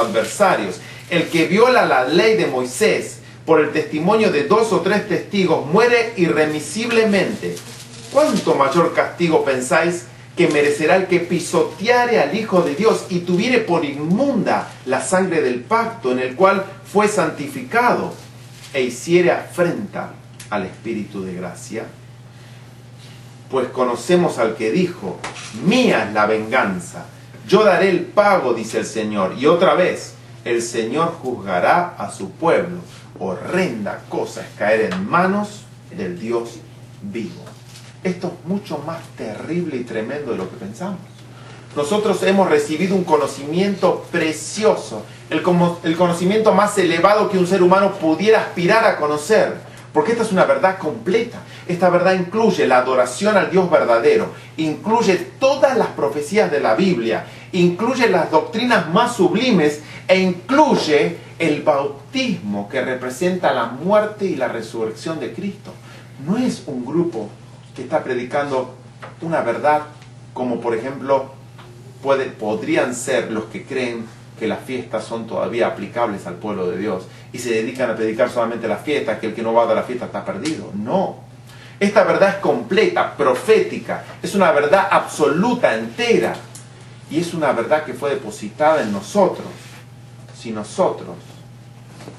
adversarios. El que viola la ley de Moisés por el testimonio de 2 o 3 testigos muere irremisiblemente. ¿Cuánto mayor castigo pensáis que merecerá el que pisoteare al Hijo de Dios y tuviere por inmunda la sangre del pacto en el cual fue santificado e hiciere afrenta al Espíritu de gracia? Pues conocemos al que dijo: mía es la venganza, yo daré el pago, dice el Señor. Y otra vez, el Señor juzgará a su pueblo. Horrenda cosa es caer en manos del Dios vivo. Esto es mucho más terrible y tremendo de lo que pensamos. Nosotros hemos recibido un conocimiento precioso, el conocimiento más elevado que un ser humano pudiera aspirar a conocer, porque esta es una verdad completa. Esta verdad incluye la adoración al Dios verdadero, incluye todas las profecías de la Biblia, incluye las doctrinas más sublimes e incluye el bautismo que representa la muerte y la resurrección de Cristo. No es un grupo que está predicando una verdad como, por ejemplo, podrían ser los que creen que las fiestas son todavía aplicables al pueblo de Dios y se dedican a predicar solamente las fiestas, que el que no va a la fiesta está perdido. No. Esta verdad es completa, profética, es una verdad absoluta, entera, y es una verdad que fue depositada en nosotros. Si nosotros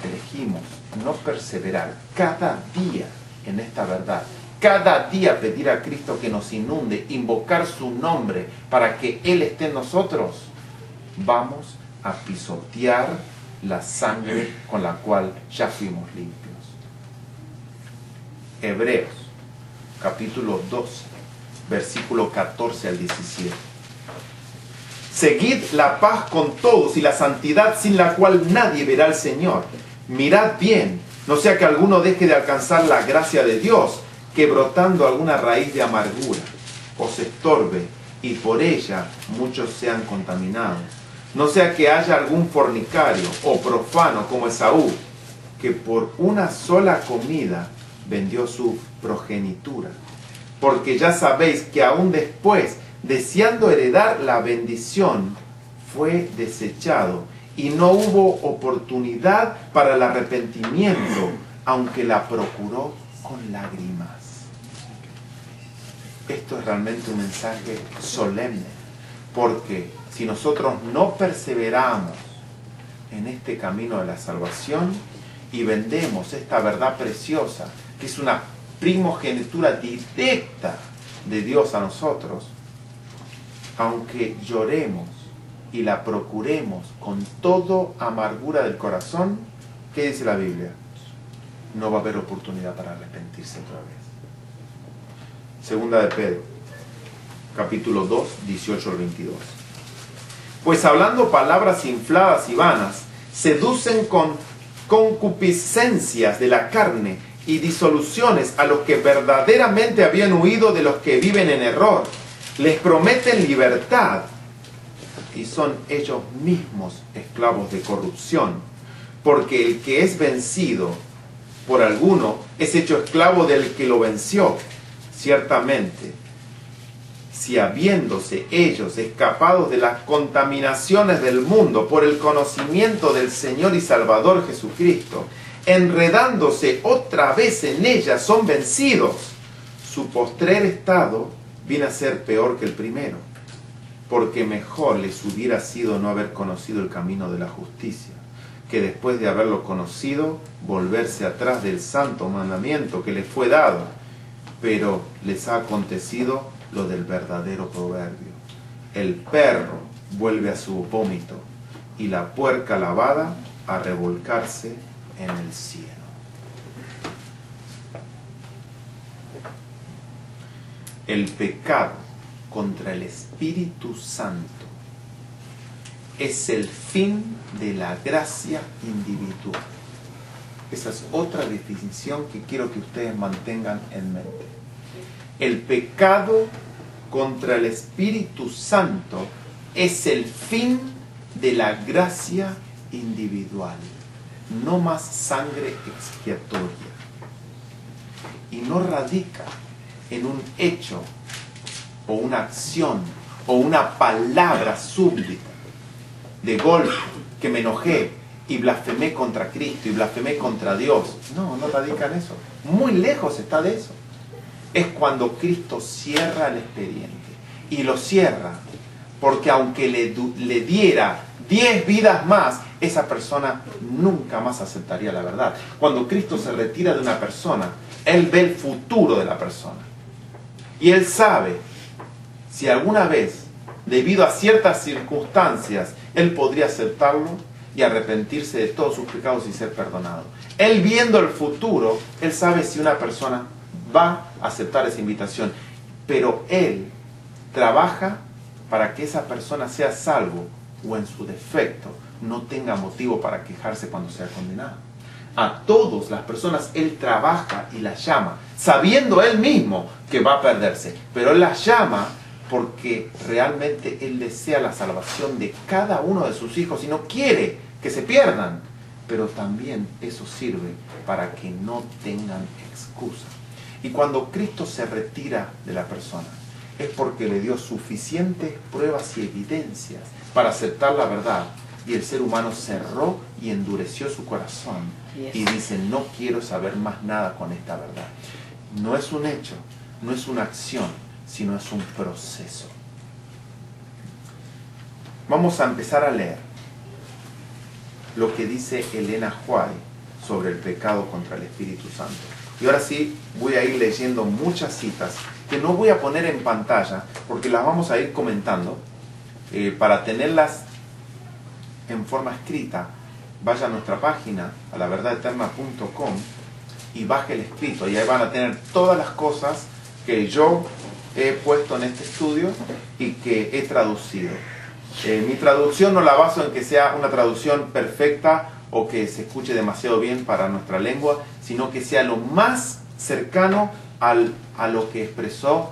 elegimos no perseverar cada día en esta verdad, cada día pedir a Cristo que nos inunde, invocar su nombre para que Él esté en nosotros, vamos a pisotear la sangre con la cual ya fuimos limpios. Hebreos, capítulo 12, versículo 14 al 17. Seguid la paz con todos y la santidad sin la cual nadie verá al Señor. Mirad bien, no sea que alguno deje de alcanzar la gracia de Dios, que brotando alguna raíz de amargura os estorbe y por ella muchos sean contaminados. No sea que haya algún fornicario o profano como Esaú, que por una sola comida vendió su progenitura. Porque ya sabéis que aún después, deseando heredar la bendición, fue desechado y no hubo oportunidad para el arrepentimiento, aunque la procuró con lágrimas. Esto es realmente un mensaje solemne, porque si nosotros no perseveramos en este camino de la salvación y vendemos esta verdad preciosa, que es una primogenitura directa de Dios a nosotros, aunque lloremos y la procuremos con toda amargura del corazón, ¿qué dice la Biblia? No va a haber oportunidad para arrepentirse otra vez. Segunda de Pedro, capítulo 2, 18 al 22. Pues hablando palabras infladas y vanas, seducen con concupiscencias de la carne y disoluciones a los que verdaderamente habían huido de los que viven en error. Les prometen libertad y son ellos mismos esclavos de corrupción, porque el que es vencido por alguno es hecho esclavo del que lo venció. Ciertamente, si habiéndose ellos escapado de las contaminaciones del mundo por el conocimiento del Señor y Salvador Jesucristo, enredándose otra vez en ellas, son vencidos, su postrer estado viene a ser peor que el primero, porque mejor les hubiera sido no haber conocido el camino de la justicia, que después de haberlo conocido, volverse atrás del santo mandamiento que les fue dado. Pero les ha acontecido lo del verdadero proverbio: el perro vuelve a su vómito y la puerca lavada a revolcarse en el cielo. El pecado contra el Espíritu Santo es el fin de la gracia individual. Esa es otra definición que quiero que ustedes mantengan en mente. El pecado contra el Espíritu Santo es el fin de la gracia individual. No más sangre expiatoria. Y no radica en un hecho o una acción o una palabra súbdita, de golpe, que me enojé y blasfemé contra Cristo y blasfemé contra Dios. No, no radica en eso. Muy lejos está de eso. Es cuando Cristo cierra el expediente. Y lo cierra porque aunque le diera 10 vidas más, esa persona nunca más aceptaría la verdad. Cuando Cristo se retira de una persona, Él ve el futuro de la persona. Y Él sabe si alguna vez, debido a ciertas circunstancias, Él podría aceptarlo y arrepentirse de todos sus pecados y ser perdonado. Él viendo el futuro, Él sabe si una persona va a aceptar esa invitación. Pero Él trabaja para que esa persona sea salvo o en su defecto no tenga motivo para quejarse cuando sea condenado. A todas las personas Él trabaja y las llama, sabiendo Él mismo que va a perderse. Pero Él las llama porque realmente Él desea la salvación de cada uno de sus hijos y no quiere que se pierdan. Pero también eso sirve para que no tengan excusa. Y cuando Cristo se retira de la persona, es porque le dio suficientes pruebas y evidencias para aceptar la verdad. Y el ser humano cerró y endureció su corazón. Y dice, no quiero saber más nada con esta verdad. No es un hecho, no es una acción, sino es un proceso. Vamos a empezar a leer lo que dice Elena White sobre el pecado contra el Espíritu Santo. Y ahora sí voy a ir leyendo muchas citas que no voy a poner en pantalla porque las vamos a ir comentando para tenerlas en forma escrita. Vaya a nuestra página, a laverdadeterna.com, y baje el escrito, y ahí van a tener todas las cosas que yo he puesto en este estudio y que he traducido. Mi traducción no la baso en que sea una traducción perfecta o que se escuche demasiado bien para nuestra lengua, sino que sea lo más cercano a lo que expresó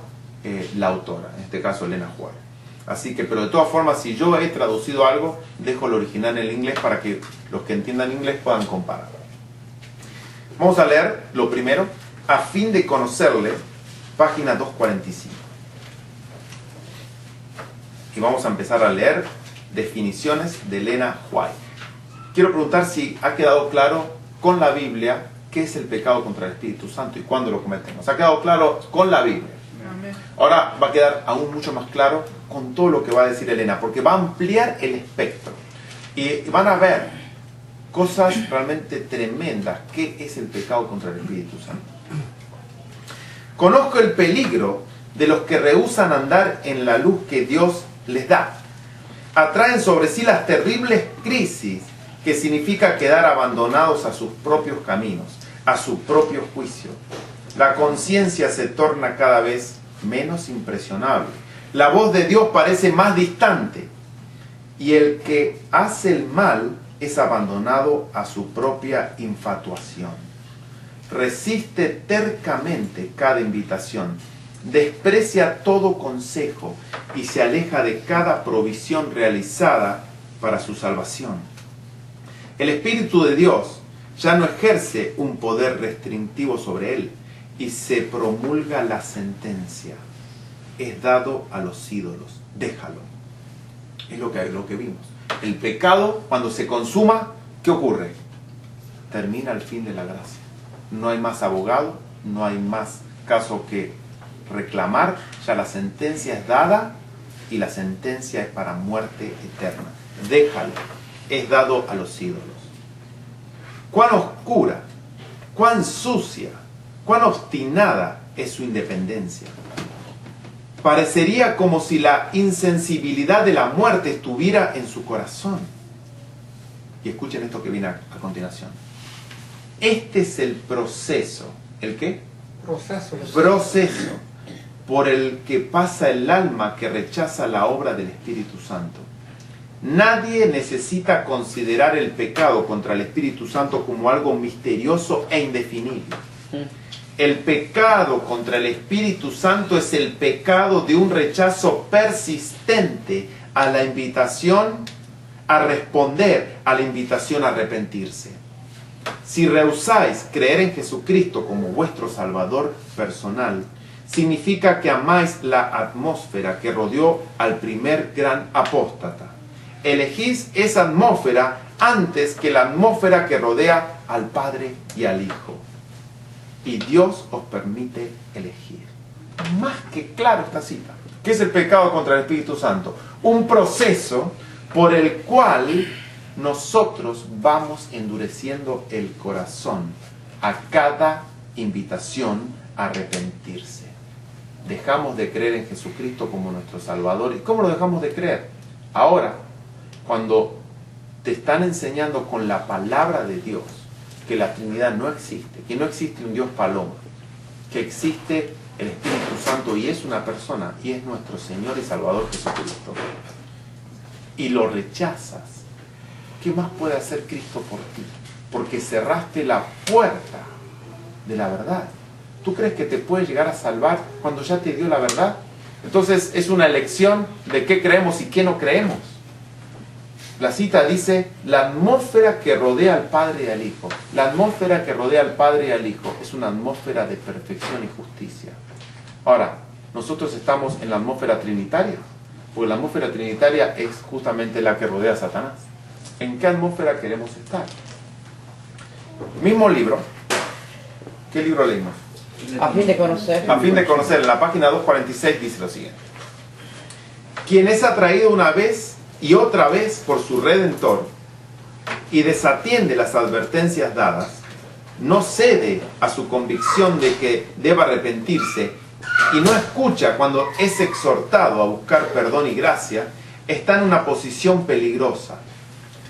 la autora, en este caso Elena White. Así que, pero de todas formas, si yo he traducido algo, dejo el original en el inglés para que los que entiendan inglés puedan comparar. Vamos a leer lo primero, a fin de conocerle, página 245. Y vamos a empezar a leer definiciones de Elena White. Quiero preguntar si ha quedado claro con la Biblia qué es el pecado contra el Espíritu Santo y cuándo lo cometemos. ¿Ha quedado claro con la Biblia? Ahora va a quedar aún mucho más claro con todo lo que va a decir Elena, porque va a ampliar el espectro. Y van a ver cosas realmente tremendas. ¿Qué es el pecado contra el Espíritu Santo? Conozco el peligro de los que rehúsan andar en la luz que Dios les da. Atraen sobre sí las terribles crisis que significa quedar abandonados a sus propios caminos, a su propio juicio. La conciencia se torna cada vez menos impresionable. La voz de Dios parece más distante. Y el que hace el mal es abandonado a su propia infatuación. Resiste tercamente cada invitación, desprecia todo consejo y se aleja de cada provisión realizada para su salvación. El Espíritu de Dios ya no ejerce un poder restrictivo sobre él y se promulga la sentencia. Es dado a los ídolos, déjalo. Es lo que vimos. El pecado, cuando se consuma, ¿qué ocurre? Termina el fin de la gracia. No hay más abogado, no hay más caso que reclamar, ya la sentencia es dada y la sentencia es para muerte eterna. Déjalo, es dado a los ídolos. Cuán oscura, cuán sucia, cuán obstinada es su independencia. Parecería como si la insensibilidad de la muerte estuviera en su corazón. Y escuchen esto que viene a continuación. Este es el proceso. ¿El qué? Proceso por el que pasa el alma que rechaza la obra del Espíritu Santo. Nadie necesita considerar el pecado contra el Espíritu Santo como algo misterioso e indefinible. El pecado contra el Espíritu Santo es el pecado de un rechazo persistente a la invitación a responder a la invitación a arrepentirse. Si rehusáis creer en Jesucristo como vuestro Salvador personal, significa que amáis la atmósfera que rodeó al primer gran apóstata. elegís esa atmósfera antes que la atmósfera que rodea al Padre y al Hijo. Y Dios os permite elegir. Más que claro esta cita. ¿Qué es el pecado contra el Espíritu Santo? Un proceso por el cual nosotros vamos endureciendo el corazón a cada invitación a arrepentirse. Dejamos de creer en Jesucristo como nuestro Salvador. ¿Y cómo lo dejamos de creer? Ahora, cuando te están enseñando con la palabra de Dios que la Trinidad no existe, que no existe un Dios paloma, que existe el Espíritu Santo y es una persona y es nuestro Señor y Salvador Jesucristo, y lo rechazas, ¿qué más puede hacer Cristo por ti? Porque cerraste la puerta de la verdad. ¿Tú crees que te puede llegar a salvar cuando ya te dio la verdad? Entonces es una elección de qué creemos y qué no creemos. La cita dice, la atmósfera que rodea al Padre y al Hijo. La atmósfera que rodea al Padre y al Hijo es una atmósfera de perfección y justicia. Ahora, nosotros estamos en la atmósfera trinitaria, porque la atmósfera trinitaria es justamente la que rodea a Satanás. ¿En qué atmósfera queremos estar? Mismo libro. ¿Qué libro leímos? A fin de conocer. A fin de conocer, en la página 246 dice lo siguiente. Quien es atraído una vez y otra vez por su Redentor y desatiende las advertencias dadas, no cede a su convicción de que deba arrepentirse y no escucha cuando es exhortado a buscar perdón y gracia, está en una posición peligrosa.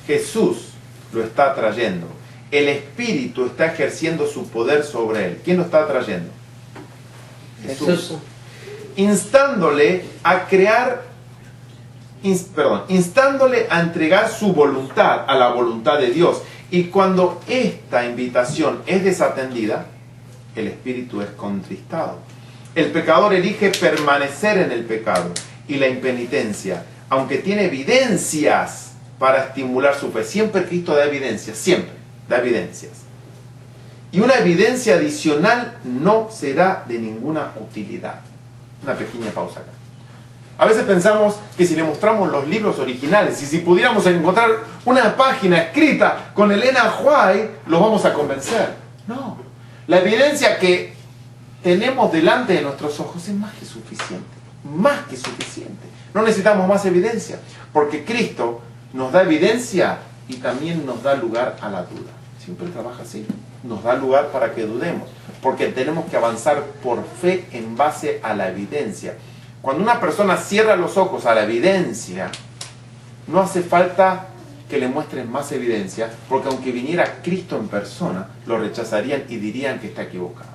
Jesús lo está atrayendo. El Espíritu está ejerciendo su poder sobre él. ¿Quién lo está atrayendo? Jesús. Instándole a instándole a entregar su voluntad a la voluntad de Dios. Y cuando esta invitación es desatendida, el Espíritu es contristado. El pecador elige permanecer en el pecado y la impenitencia, aunque tiene evidencias para estimular su fe. Siempre Cristo da evidencias, siempre da evidencias. Y una evidencia adicional no será de ninguna utilidad. Una pequeña pausa acá. A veces pensamos que si le mostramos los libros originales y si pudiéramos encontrar una página escrita con Elena White, los vamos a convencer. No. La evidencia que tenemos delante de nuestros ojos es más que suficiente. Más que suficiente. No necesitamos más evidencia, porque Cristo nos da evidencia y también nos da lugar a la duda. Siempre trabaja así. Nos da lugar para que dudemos, porque tenemos que avanzar por fe en base a la evidencia. Cuando una persona cierra los ojos a la evidencia, no hace falta que le muestren más evidencia, porque aunque viniera Cristo en persona, lo rechazarían y dirían que está equivocado.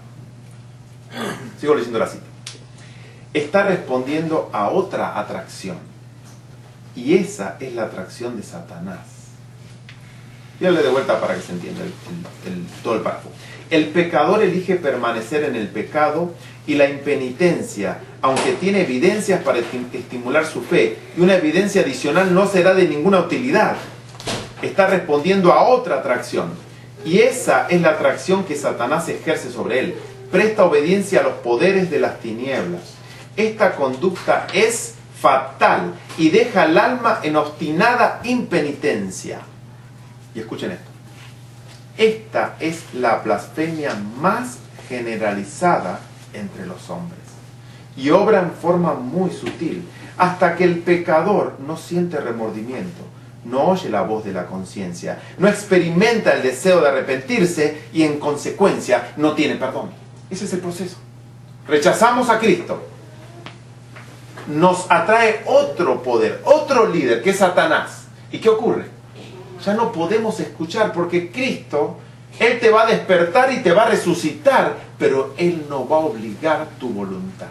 Sigo leyendo la cita. Está respondiendo a otra atracción, y esa es la atracción de Satanás. Yo le doy vuelta para que se entienda todo el párrafo. El pecador elige permanecer en el pecado y la impenitencia, aunque tiene evidencias para estimular su fe, y una evidencia adicional no será de ninguna utilidad. Está respondiendo a otra atracción, y esa es la atracción que Satanás ejerce sobre él. Presta obediencia a los poderes de las tinieblas. Esta conducta es fatal y deja al alma en obstinada impenitencia. Y escuchen esto. Esta es la blasfemia más generalizada entre los hombres y obra en forma muy sutil, hasta que el pecador no siente remordimiento, no oye la voz de la conciencia, no experimenta el deseo de arrepentirse y en consecuencia no tiene perdón. Ese es el proceso. Rechazamos a Cristo, nos atrae otro poder, otro líder que es Satanás. ¿Y qué ocurre? Ya no podemos escuchar, porque Cristo, Él te va a despertar y te va a resucitar, pero Él no va a obligar tu voluntad.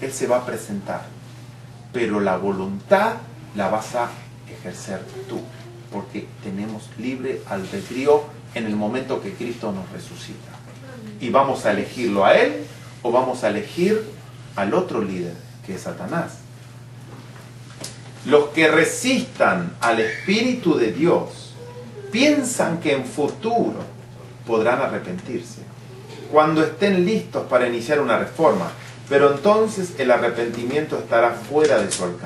Él se va a presentar, pero la voluntad la vas a ejercer tú, porque tenemos libre albedrío en el momento que Cristo nos resucita. Y vamos a elegirlo a Él o vamos a elegir al otro líder, que es Satanás. Los que resistan al Espíritu de Dios piensan que en futuro podrán arrepentirse, cuando estén listos para iniciar una reforma, pero entonces el arrepentimiento estará fuera de su alcance.